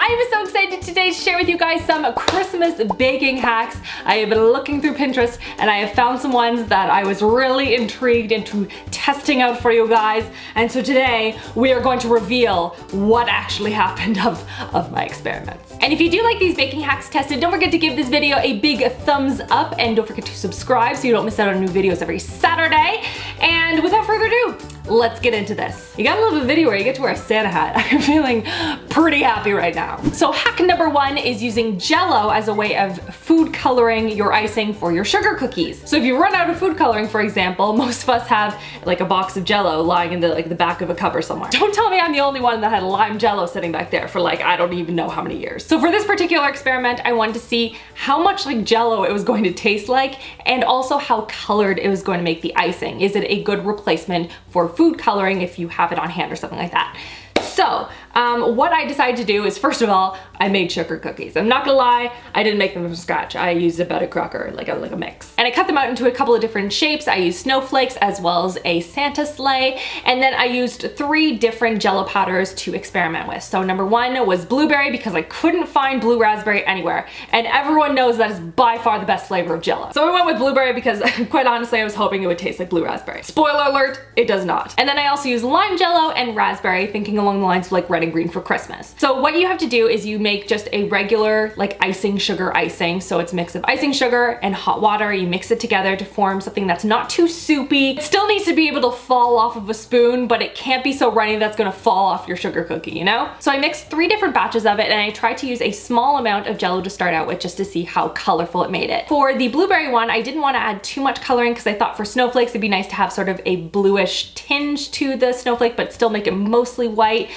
I'm so excited today to share with you guys some Christmas baking hacks. I have been looking through Pinterest and I have found some ones that I was really intrigued into testing out for you guys. And so today we are going to reveal what actually happened of my experiments. And if you do like these baking hacks tested, don't forget to give this video a big thumbs up and don't forget to subscribe so you don't miss out on new videos every Saturday. And without further ado, let's get into this. You gotta love a video where you get to wear a Santa hat. I'm feeling pretty happy right now. So hack number one is using Jell-O as a way of food coloring your icing for your sugar cookies. So if you run out of food coloring, for example, most of us have like a box of Jell-O lying in the back of a cupboard somewhere. Don't tell me I'm the only one that had lime Jell-O sitting back there for like, I don't even know how many years. So for this particular experiment, I wanted to see how much like Jell-O it was going to taste like and also how colored it was going to make the icing. Is it a good replacement for food coloring if you have it on hand or something like that? So what I decided to do is, first of all, I made sugar cookies. I'm not gonna lie, I didn't make them from scratch. I used a butter cracker, like a mix. And I cut them out into a couple of different shapes. I used snowflakes as well as a Santa sleigh. And then I used 3 different Jell-O powders to experiment with. So number 1 was blueberry because I couldn't find blue raspberry anywhere. And everyone knows that is by far the best flavor of Jell-O. So we went with blueberry because quite honestly, I was hoping it would taste like blue raspberry. Spoiler alert, it does not. And then I also used lime Jell-O and raspberry, thinking along the lines of like red and green for Christmas. So what you have to do is you make just a regular like icing sugar icing. So it's a mix of icing sugar and hot water. You mix it together to form something that's not too soupy. It still needs to be able to fall off of a spoon, but it can't be so runny that's gonna fall off your sugar cookie, you know? So I mixed 3 different batches of it and I tried to use a small amount of Jell-O to start out with just to see how colorful it made it. For the blueberry one, I didn't want to add too much coloring because I thought for snowflakes it'd be nice to have sort of a bluish tinge to the snowflake, but still make it mostly white.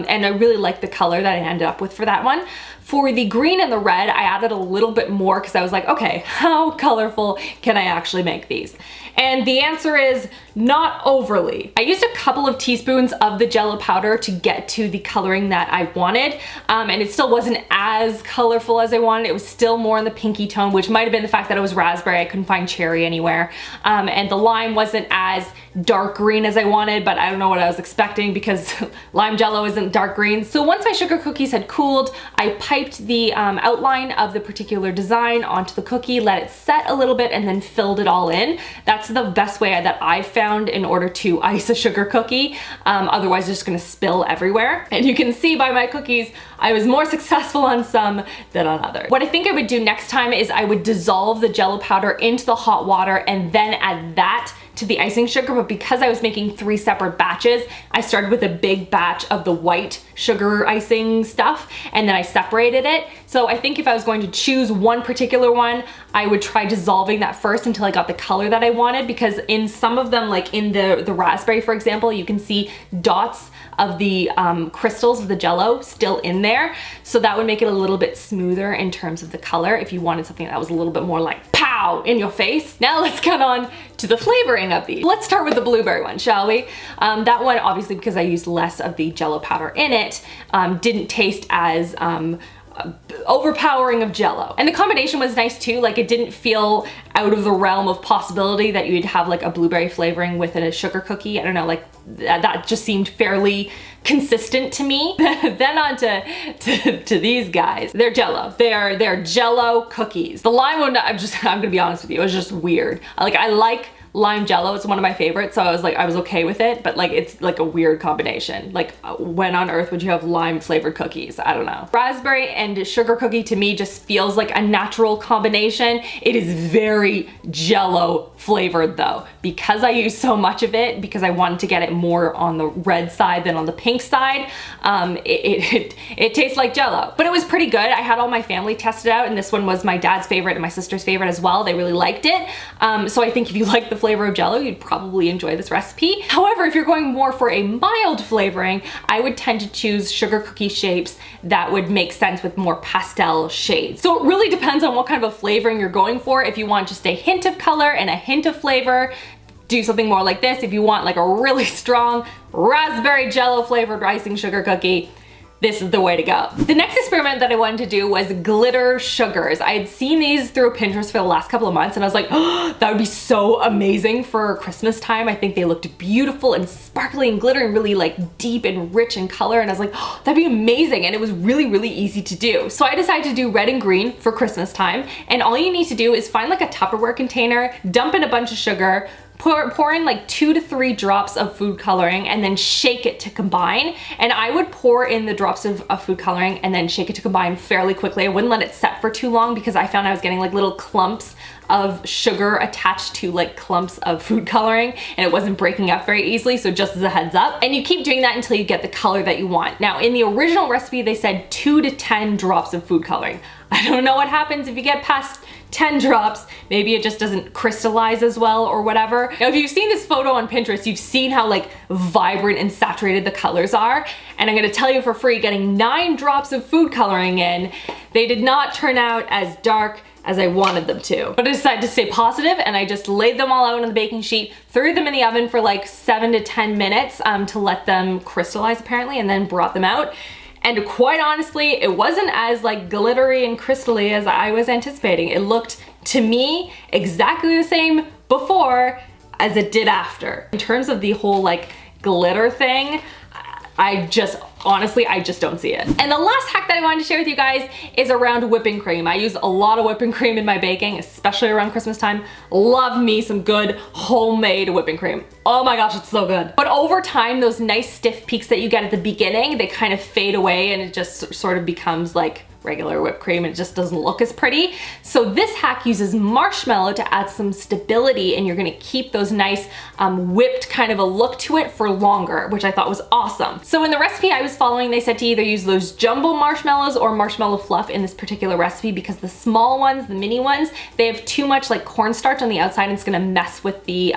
And I really like the color that I ended up with for that one. For the green and the red, I added a little bit more because I was like, okay, how colorful can I actually make these? And the answer is not overly. I used a couple of teaspoons of the Jell-O powder to get to the coloring that I wanted, and it still wasn't as colorful as I wanted. It was still more in the pinky tone, which might have been the fact that it was raspberry. I couldn't find cherry anywhere. And the lime wasn't as dark green as I wanted, but I don't know what I was expecting because lime Jell-O isn't dark green. So once my sugar cookies had cooled, I piped the outline of the particular design onto the cookie, let it set a little bit, and then filled it all in. That's the best way that I've found in order to ice a sugar cookie. Otherwise it's just gonna spill everywhere. And you can see by my cookies, I was more successful on some than on others. What I think I would do next time is I would dissolve the Jell-O powder into the hot water and then add that to the icing sugar, but because I was making 3 separate batches, I started with a big batch of the white sugar icing stuff and then I separated it. So I think if I was going to choose one particular one, I would try dissolving that first until I got the color that I wanted, because in some of them, like in the raspberry, for example, you can see dots of the crystals of the Jell-O still in there. So that would make it a little bit smoother in terms of the color if you wanted something that was a little bit more like pow in your face. Now let's get on to the flavoring of these. Let's start with the blueberry one, shall we? That one, obviously because I used less of the Jell-O powder in it, didn't taste as overpowering of Jell-O. And the combination was nice too, like it didn't feel out of the realm of possibility that you'd have like a blueberry flavoring with a sugar cookie. I don't know, like that just seemed fairly consistent to me. Then on to these guys. They're Jell-O. They're Jell-O cookies. The lime one, I'm gonna be honest with you, it was just weird. Like I like lime Jell-O, it's one of my favorites, so I was okay with it, but like it's like a weird combination. Like when on earth would you have lime flavored cookies? I don't know. Raspberry and sugar cookie to me just feels like a natural combination. It is very Jell-O flavored though, because I use so much of it, because I wanted to get it more on the red side than on the pink side. It tastes like Jell-O, but it was pretty good. I had all my family test it out, and this one was my dad's favorite and my sister's favorite as well. They really liked it. So I think if you like the flavor of Jell-O, you'd probably enjoy this recipe. However, if you're going more for a mild flavoring, I would tend to choose sugar cookie shapes that would make sense with more pastel shades. So it really depends on what kind of a flavoring you're going for. If you want just a hint of color and a hint of flavor, do something more like this. If you want like a really strong raspberry Jell-O flavored icing sugar cookie, this is the way to go. The next experiment that I wanted to do was glitter sugars. I had seen these through Pinterest for the last couple of months and I was like, oh, that would be so amazing for Christmas time. I think they looked beautiful and sparkly and glitter and really like deep and rich in color. And I was like, oh, that'd be amazing. And it was really, really easy to do. So I decided to do red and green for Christmas time. And all you need to do is find like a Tupperware container, dump in a bunch of sugar, pour in like 2 to 3 drops of food coloring and then shake it to combine. And I would pour in the drops of food coloring and then shake it to combine fairly quickly. I wouldn't let it set for too long because I found I was getting like little clumps of sugar attached to like clumps of food coloring and it wasn't breaking up very easily, so just as a heads up. And you keep doing that until you get the color that you want. Now in the original recipe they said 2 to 10 drops of food coloring. I don't know what happens if you get past 10 drops, maybe it just doesn't crystallize as well or whatever. Now if you've seen this photo on Pinterest, you've seen how like vibrant and saturated the colors are. And I'm gonna tell you for free, getting 9 drops of food coloring in, they did not turn out as dark as I wanted them to. But I decided to stay positive and I just laid them all out on the baking sheet, threw them in the oven for like 7 to 10 minutes to let them crystallize apparently, and then brought them out. And quite honestly, it wasn't as like glittery and crystally as I was anticipating. It looked to me exactly the same before as it did after. In terms of the whole like glitter thing, honestly, I just don't see it. And the last hack that I wanted to share with you guys is around whipping cream. I use a lot of whipping cream in my baking, especially around Christmas time. Love me some good homemade whipping cream. Oh my gosh, it's so good. But over time, those nice stiff peaks that you get at the beginning, they kind of fade away and it just sort of becomes like regular whipped cream and it just doesn't look as pretty. So this hack uses marshmallow to add some stability and you're gonna keep those nice whipped kind of a look to it for longer, which I thought was awesome. So in the recipe I was following, they said to either use those jumbo marshmallows or marshmallow fluff in this particular recipe because the small ones, the mini ones, they have too much like cornstarch on the outside and it's gonna mess with the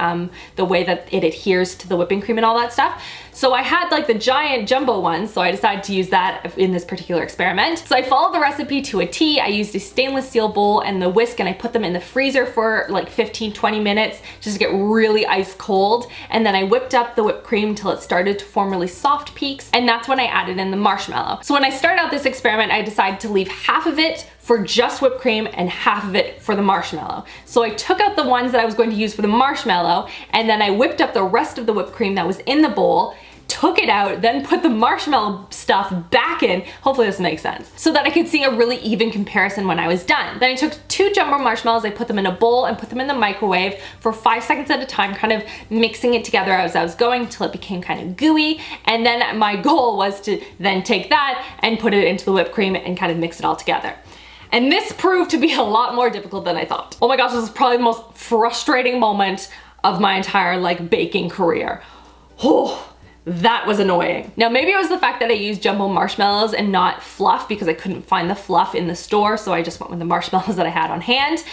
way that it adheres to the whipping cream and all that stuff. So I had like the giant jumbo ones, so I decided to use that in this particular experiment. So I followed the recipe to a T. I used a stainless steel bowl and the whisk and I put them in the freezer for like 15-20 minutes just to get really ice cold. And then I whipped up the whipped cream till it started to form really soft peaks, and that's when I added in the marshmallow. So when I started out this experiment, I decided to leave half of it for just whipped cream and half of it for the marshmallow. So I took out the ones that I was going to use for the marshmallow and then I whipped up the rest of the whipped cream that was in the bowl, took it out, then put the marshmallow stuff back in, hopefully this makes sense, so that I could see a really even comparison when I was done. Then I took 2 jumbo marshmallows, I put them in a bowl and put them in the microwave for 5 seconds at a time, kind of mixing it together as I was going until it became kind of gooey. And then my goal was to then take that and put it into the whipped cream and kind of mix it all together. And this proved to be a lot more difficult than I thought. Oh my gosh, this is probably the most frustrating moment of my entire like baking career. Oh, that was annoying. Now maybe it was the fact that I used jumbo marshmallows and not fluff because I couldn't find the fluff in the store, so I just went with the marshmallows that I had on hand.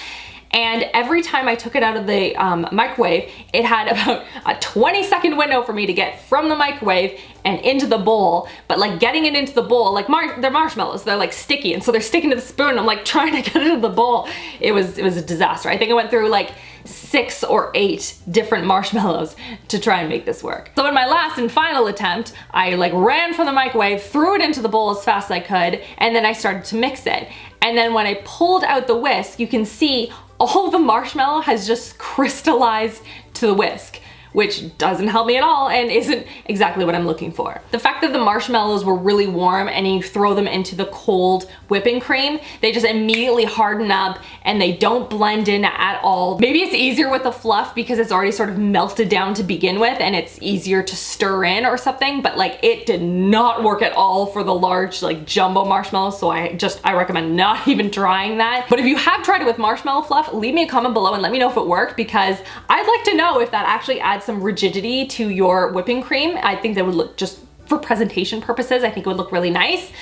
And every time I took it out of the microwave, it had about a 20-second window for me to get from the microwave and into the bowl. But like getting it into the bowl, like they're marshmallows, they're like sticky, and so they're sticking to the spoon. I'm like trying to get it into the bowl. It was a disaster. I think I went through like 6 or 8 different marshmallows to try and make this work. So in my last and final attempt, I like ran from the microwave, threw it into the bowl as fast as I could, and then I started to mix it. And then when I pulled out the whisk, you can see all the marshmallow has just crystallized to the whisk, which doesn't help me at all and isn't exactly what I'm looking for. The fact that the marshmallows were really warm and you throw them into the cold whipping cream, they just immediately harden up and they don't blend in at all. Maybe it's easier with the fluff because it's already sort of melted down to begin with and it's easier to stir in or something, but like it did not work at all for the large like jumbo marshmallows, so I recommend not even trying that. But if you have tried it with marshmallow fluff, leave me a comment below and let me know if it worked, because I'd like to know if that actually adds some rigidity to your whipping cream. I think that would look, just for presentation purposes, I think it would look really nice.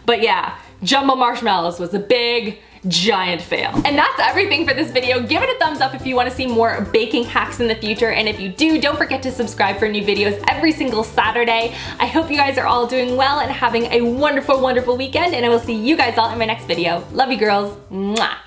But yeah, jumbo marshmallows was a big, giant fail. And that's everything for this video. Give it a thumbs up if you want to see more baking hacks in the future. And if you do, don't forget to subscribe for new videos every single Saturday. I hope you guys are all doing well and having a wonderful, wonderful weekend. And I will see you guys all in my next video. Love you girls. Mwah.